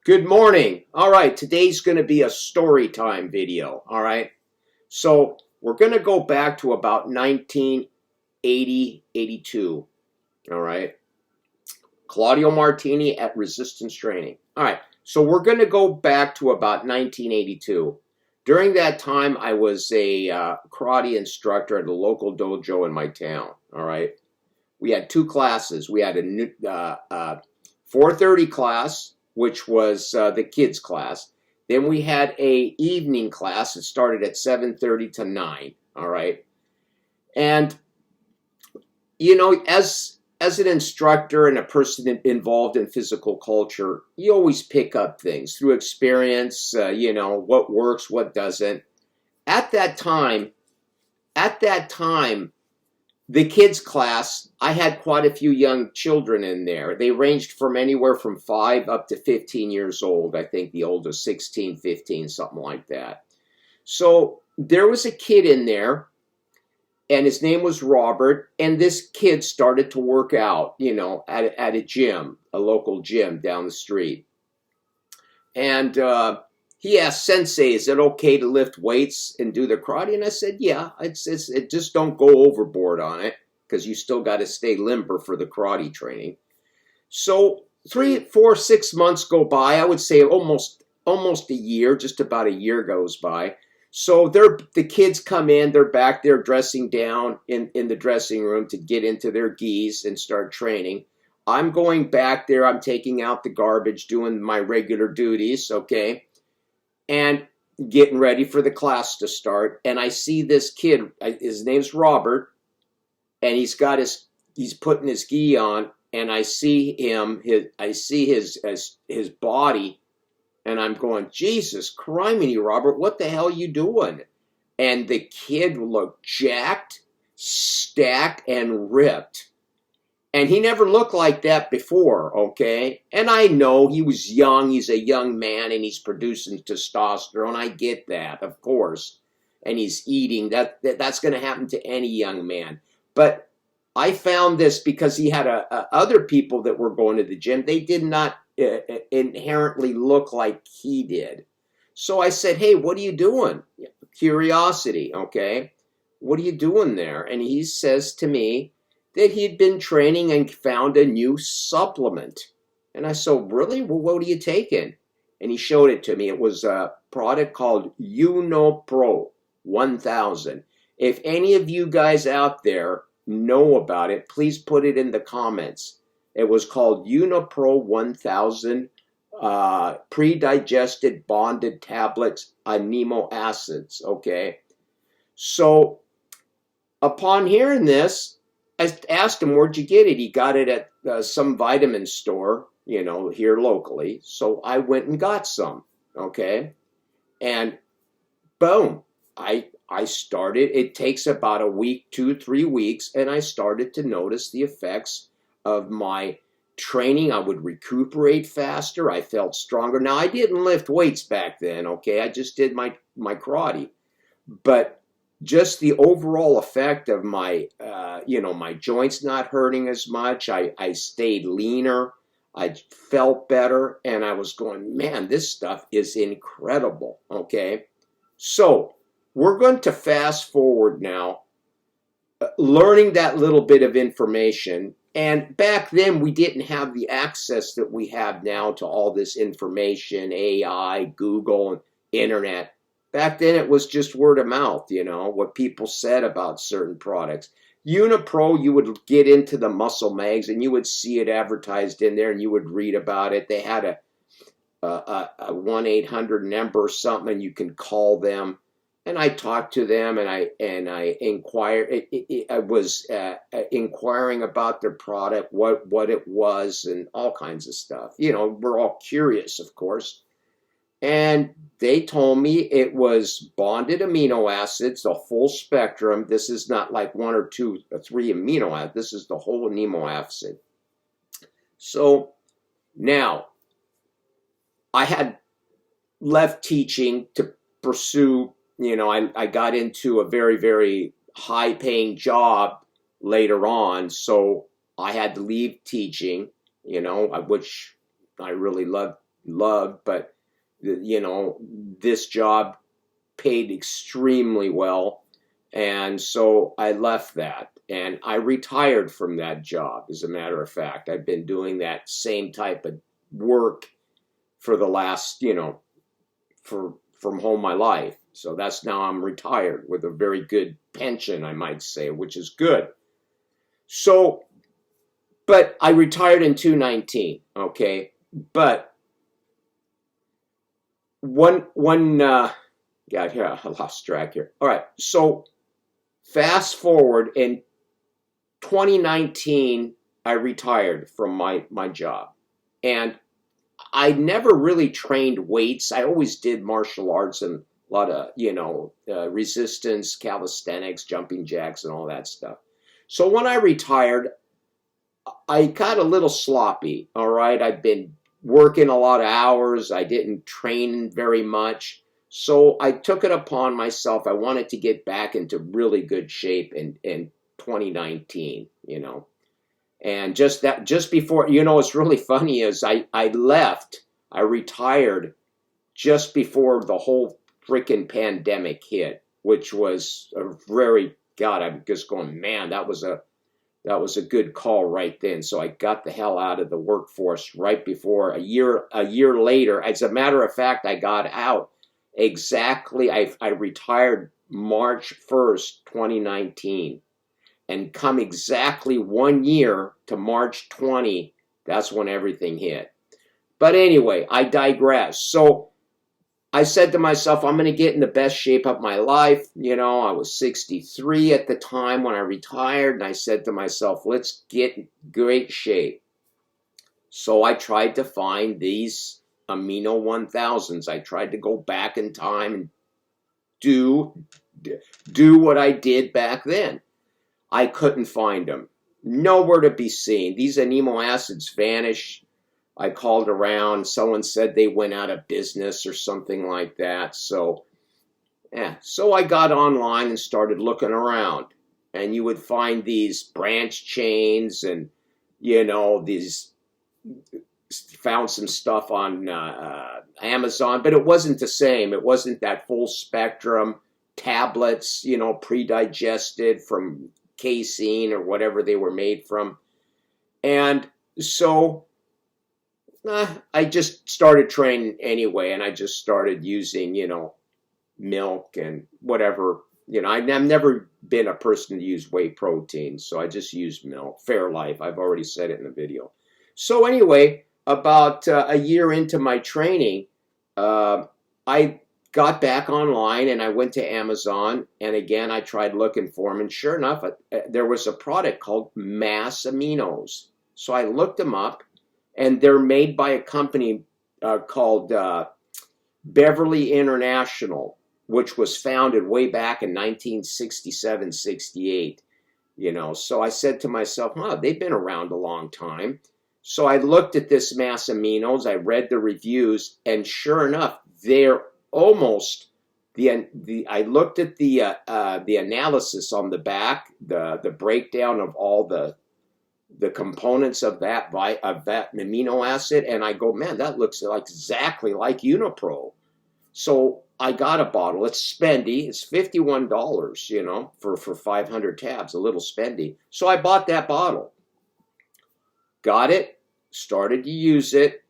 Good morning. All right, today's going to be a story time video. All right, so we're going to go back to about 1980, 82. All right, Claudio Martini at resistance training. All right, so we're going to go back to about 1982. During that time, I was a karate instructor at a local dojo in my town. All right, we had two classes. We had a 4:30 class, which was the kids class. Then we had a evening class that started at 7:30 to 9. All right, and you know, as an instructor and a person involved in physical culture, you always pick up things through experience. You know what works, what doesn't. At that time, the kids class, I had quite a few young children in there. They ranged from anywhere from 5 up to 15 years old. I think the oldest 16, 15, something like that. So there was a kid in there, and his name was Robert, and this kid started to work out, you know, at a gym, a local gym down the street. And he asked Sensei, is it okay to lift weights and do the karate? And I said, yeah, it just don't go overboard on it, because you still got to stay limber for the karate training. So 3, 4, 6 months go by. I would say almost a year, just about a year goes by. So the kids come in, they're back there dressing down in the dressing room to get into their gis and start training. I'm going back there, I'm taking out the garbage, doing my regular duties, okay? And getting ready for the class to start, and I see this kid. His name's Robert, and he's putting his gi on, and I see his body, and I'm going, Jesus criminy, Robert, what the hell are you doing? And the kid looked jacked, stacked, and ripped. And he never looked like that before, okay? And I know he was young. He's a young man, and he's producing testosterone. I get that, of course. And he's eating. That's going to happen to any young man. But I found this because he had other people that were going to the gym. They did not inherently look like he did. So I said, hey, what are you doing? Curiosity, okay? What are you doing there? And he says to me that he'd been training and found a new supplement. And I said, really? Well, what are you taking? And he showed it to me. It was a product called UnoPro 1000. If any of you guys out there know about it, please put it in the comments. It was called UnoPro 1000 pre-digested bonded tablets, amino acids, okay? So upon hearing this, I asked him, where'd you get it? He got it at some vitamin store, you know, here locally. So I went and got some, okay? And boom, I started. It takes about a week, 2, 3 weeks, and I started to notice the effects of my training. I would recuperate faster. I felt stronger. Now, I didn't lift weights back then, okay? I just did my karate. But just the overall effect of my, my joints not hurting as much. I stayed leaner. I felt better. And I was going, man, this stuff is incredible. Okay. So we're going to fast forward now, learning that little bit of information. And back then we didn't have the access that we have now to all this information, AI, Google, and internet. Back then, it was just word of mouth, you know, what people said about certain products. UnoPro, you would get into the muscle mags, and you would see it advertised in there, and you would read about it. They had a 1-800 number or something, and you can call them. And I talked to them, and I inquired. I was inquiring about their product, what it was, and all kinds of stuff. You know, we're all curious, of course. And they told me it was bonded amino acids, the full spectrum. This is not like 1 or 2 or 3 amino acids. This is the whole amino acid. So now I had left teaching to pursue, you know, I got into a very, very high paying job later on. So I had to leave teaching, you know, which I really loved loved, but you know, this job paid extremely well. And so I left that and I retired from that job. As a matter of fact, I've been doing that same type of work for the last, you know, from home my life. So that's now I'm retired with a very good pension, I might say, which is good. So, but I retired in 2019, okay? But God, here, I lost track here. All right, so fast forward in 2019, I retired from my job. And I never really trained weights. I always did martial arts and a lot of, you know, resistance, calisthenics, jumping jacks, and all that stuff. So when I retired, I got a little sloppy, all right? I've been working a lot of hours. I didn't train very much. So I took it upon myself. I wanted to get back into really good shape in 2019, you know. And just before, you know, what's really funny is I retired just before the whole freaking pandemic hit, which was a very, God, I'm just going, man, that was a good call right then. So I got the hell out of the workforce right before a year later. As a matter of fact, I got out exactly, I retired March 1st, 2019. And come exactly 1 year to March 20, that's when everything hit. But anyway, I digress. So I said to myself, I'm going to get in the best shape of my life. You know, I was 63 at the time when I retired. And I said to myself, let's get in great shape. So I tried to find these Amino 1000s. I tried to go back in time and do what I did back then. I couldn't find them. Nowhere to be seen. These amino acids vanished. I called around. Someone said they went out of business or something like that. So I got online and started looking around. And you would find these branch chains and, you know, found some stuff on Amazon. But it wasn't the same. It wasn't that full spectrum. Tablets, you know, pre-digested from casein or whatever they were made from. And so I just started training anyway, and I just started using, you know, milk and whatever. You know, I've never been a person to use whey protein, so I just used milk. Fairlife, I've already said it in the video. So anyway, about a year into my training, I got back online and I went to Amazon, and again I tried looking for them, and sure enough there was a product called Mass Aminos. So I looked them up, and they're made by a company called Beverly International, which was founded way back in 1967-68. You know, so I said to myself, they've been around a long time. So I looked at this Mass Aminos, I read the reviews, and sure enough, they're almost I looked at the analysis on the back, the breakdown of all the components of that amino acid, and I go, man, that looks like exactly like Unipro. So I got a bottle. It's spendy. It's $51, you know, for 500 tabs, a little spendy. So I bought that bottle. Got it, started to use it,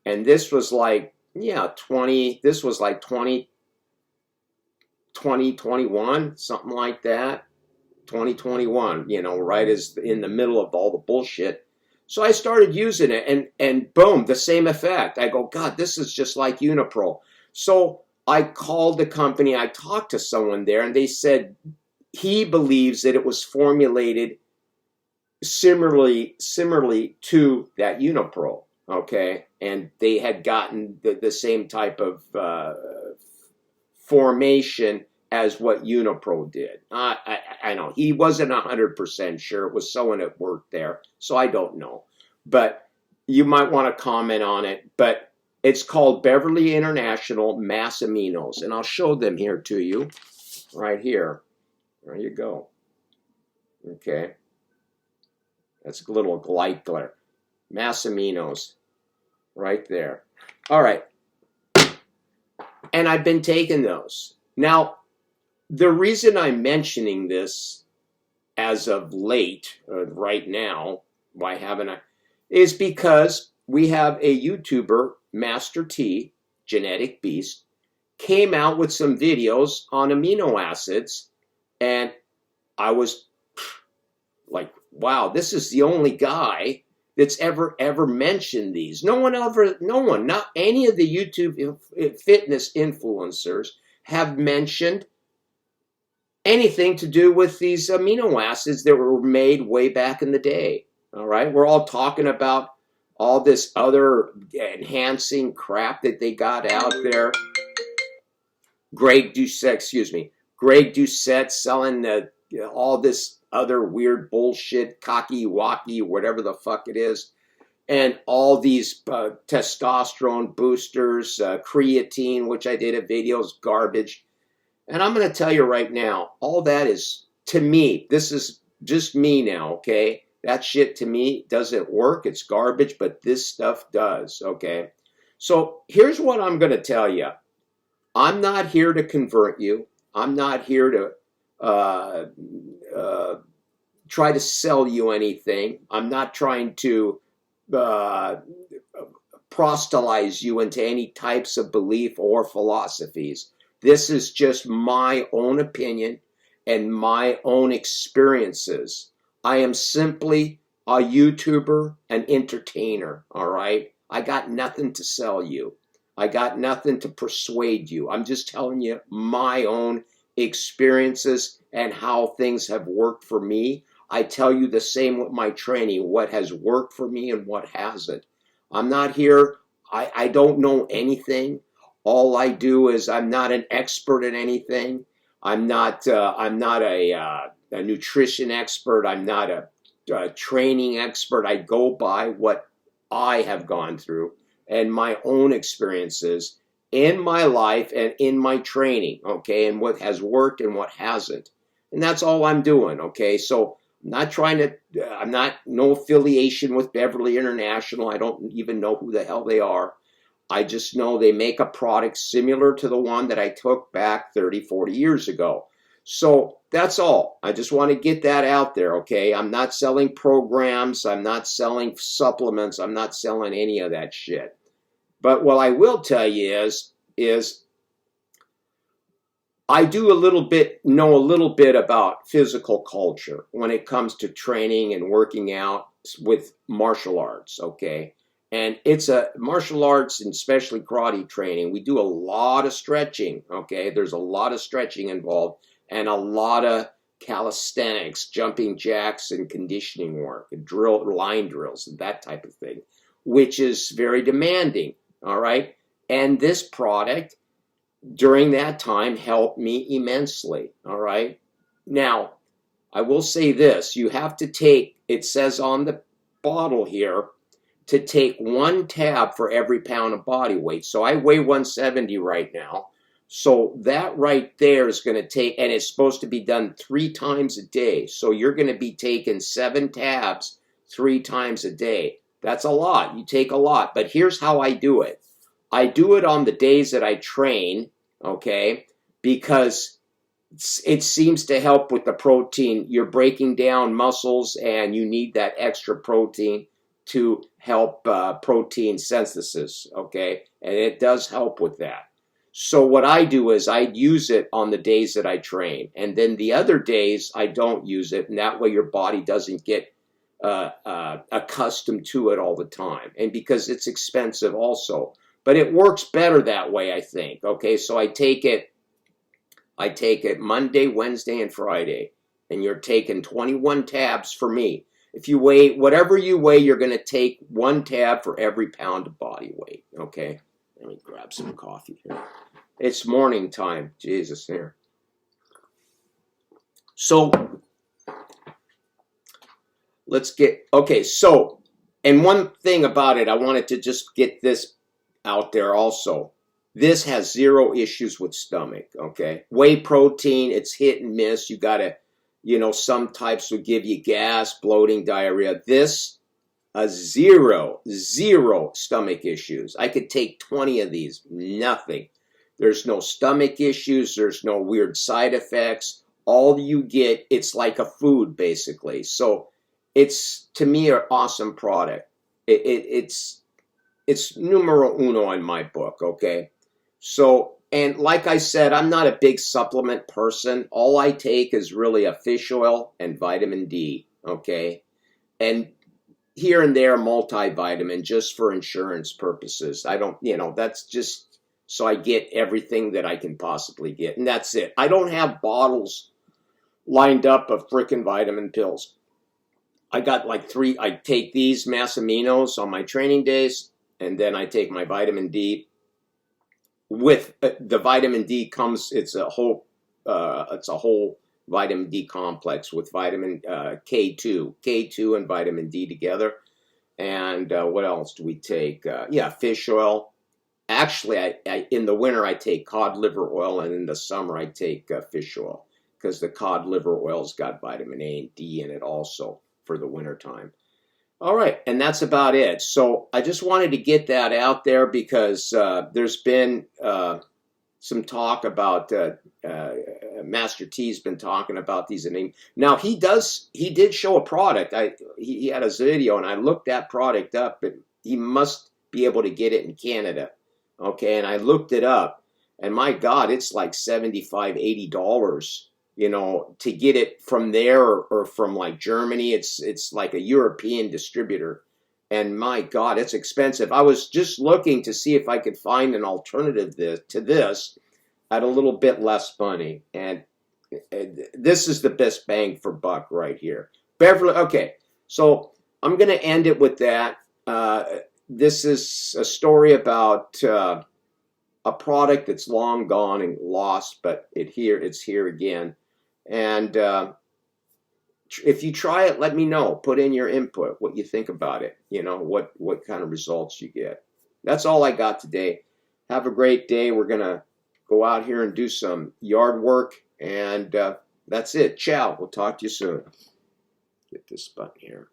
and this was like, this was like 2021, something like that. 2021, you know, right as in the middle of all the bullshit. So I started using it, and boom, the same effect. I go, God, this is just like Unipro. So I called the company, I talked to someone there, and they said he believes that it was formulated similarly to that Unipro, okay? And they had gotten the same type of formation as what Unipro did. I know, he wasn't 100% sure. It was someone that worked there, so I don't know. But you might want to comment on it. But it's called Beverly International Mass Aminos, and I'll show them here to you, right here. There you go. Okay. That's a little light glare. Mass Aminos, right there. All right. And I've been taking those. Now, the reason I'm mentioning this as of late, right now, why haven't I, is because we have a YouTuber, Master T, Genetic Beast, came out with some videos on amino acids, and I was like, wow, this is the only guy that's ever mentioned these. No one, not any of the YouTube fitness influencers have mentioned anything to do with these amino acids that were made way back in the day. All right, we're all talking about all this other enhancing crap that they got out there. Greg Doucette selling all this other weird bullshit, cocky wacky, whatever the fuck it is, and all these testosterone boosters, creatine, which I did a video, is garbage. And I'm going to tell you right now, all that is, to me, this is just me now, okay? That shit to me doesn't work. It's garbage, but this stuff does, okay? So here's what I'm going to tell you. I'm not here to convert you. I'm not here to try to sell you anything. I'm not trying to proselytize you into any types of belief or philosophies. This is just my own opinion and my own experiences. I am simply a YouTuber, an entertainer, all right? I got nothing to sell you. I got nothing to persuade you. I'm just telling you my own experiences and how things have worked for me. I tell you the same with my training, what has worked for me and what hasn't. I'm not here, I don't know anything. All I do is I'm not an expert in anything. I'm not a nutrition expert. I'm not a training expert. I go by what I have gone through and my own experiences in my life and in my training, okay, and what has worked and what hasn't. And that's all I'm doing, okay? So I'm not trying to, no affiliation with Beverly International. I don't even know who the hell they are. I just know they make a product similar to the one that I took back 30, 40 years ago. So that's all. I just want to get that out there, okay? I'm not selling programs. I'm not selling supplements. I'm not selling any of that shit. But what I will tell you is I do know a little bit about physical culture when it comes to training and working out with martial arts, okay? And it's a martial arts and especially karate training. We do a lot of stretching, okay? There's a lot of stretching involved and a lot of calisthenics, jumping jacks and conditioning work, and line drills and that type of thing, which is very demanding, all right? And this product during that time helped me immensely, all right? Now, I will say this. You have to take, it says on the bottle here, to take 1 tab for every pound of body weight. So I weigh 170 right now. So that right there is going to take, and it's supposed to be done 3 times a day. So you're going to be taking 7 tabs 3 times a day. That's a lot. You take a lot. But here's how I do it. I do it on the days that I train, okay, because it seems to help with the protein. You're breaking down muscles and you need that extra protein to help protein synthesis, okay? And it does help with that. So what I do is I use it on the days that I train. And then the other days I don't use it. And that way your body doesn't get accustomed to it all the time. And because it's expensive also. But it works better that way, I think. Okay, so I take it Monday, Wednesday, and Friday. And you're taking 21 tabs for me. If you weigh, whatever you weigh, you're going to take 1 tab for every pound of body weight, okay? Let me grab some coffee here. It's morning time. Jesus, here. So, let's get, okay, so, and one thing about it, I wanted to just get this out there also. This has 0 issues with stomach, okay? Whey protein, it's hit and miss. You got to, you know, some types will give you gas, bloating, diarrhea. This zero stomach issues. I could take 20 of these, nothing. There's no stomach issues. There's no weird side effects. All you get, it's like a food basically. So it's, to me, an awesome product. It's numero uno in my book, okay? So, and like I said, I'm not a big supplement person. All I take is really a fish oil and vitamin D, okay? And here and there, multivitamin, just for insurance purposes. I don't, that's just so I get everything that I can possibly get. And that's it. I don't have bottles lined up of frickin' vitamin pills. I got like 3. I take these mass aminos on my training days, and then I take my vitamin D. With the vitamin D comes, it's a whole vitamin D complex with vitamin K2 and vitamin D together. And what else do we take? Yeah, fish oil. Actually, I in the winter I take cod liver oil, and in the summer I take fish oil, because the cod liver oil's got vitamin A and D in it also for the winter time. All right, and that's about it. So I just wanted to get that out there because there's been some talk about Master T's been talking about these. Now he did show a product. He had a video, and I looked that product up, but he must be able to get it in Canada. Okay, and I looked it up, and my God, it's like $75, $80. To get it from there or from like Germany. It's like a European distributor. And my God, it's expensive. I was just looking to see if I could find an alternative to this at a little bit less money. And this is the best bang for buck right here. Beverly, okay, so I'm going to end it with that. This is a story about a product that's long gone and lost, but it's here again. And if you try it, let me know. Put in your input, what you think about it. What kind of results you get. That's all I got today. Have a great day. We're going to go out here and do some yard work. And that's it. Ciao. We'll talk to you soon. Get this button here.